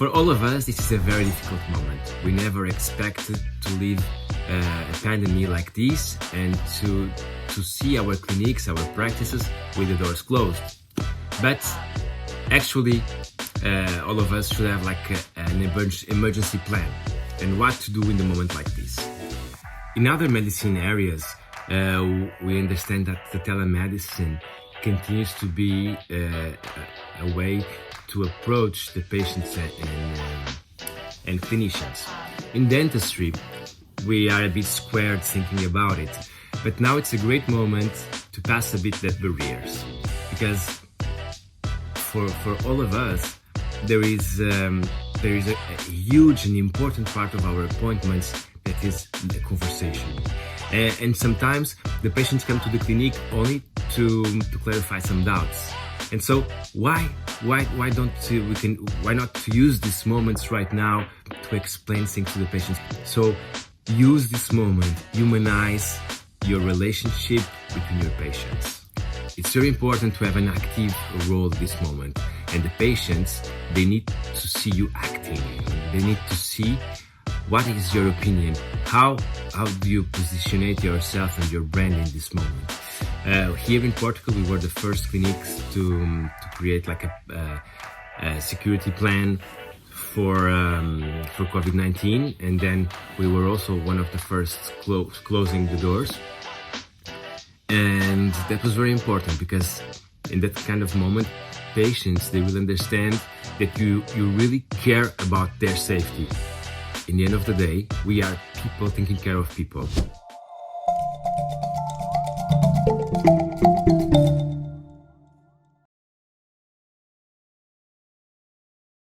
For all of us, this is a very difficult moment. We never expected to live a pandemic like this and to see our clinics, our practices with the doors closed. But actually, all of us should have like an emergency plan and what to do in the moment like this. In other medicine areas, we understand that the telemedicine continues to be a way to approach the patients and clinicians. In dentistry, we are a bit squared thinking about it, but now it's a great moment to pass a bit that barriers, because for all of us, there is a huge and important part of our appointments that is the conversation. And sometimes the patients come to the clinic only to clarify some doubts. And so why not to use these moments right now to explain things to the patients? So use this moment, humanize your relationship between your patients. It's very important to have an active role at this moment. And the patients, they need to see you acting. They need to see what is your opinion. How do you positionate yourself and your brand in this moment? Here in Portugal, we were the first clinics to create like a security plan for COVID-19, and then we were also one of the first closing the doors. And that was very important, because in that kind of moment, patients, they will understand that you really care about their safety. In the end of the day, we are people taking care of people.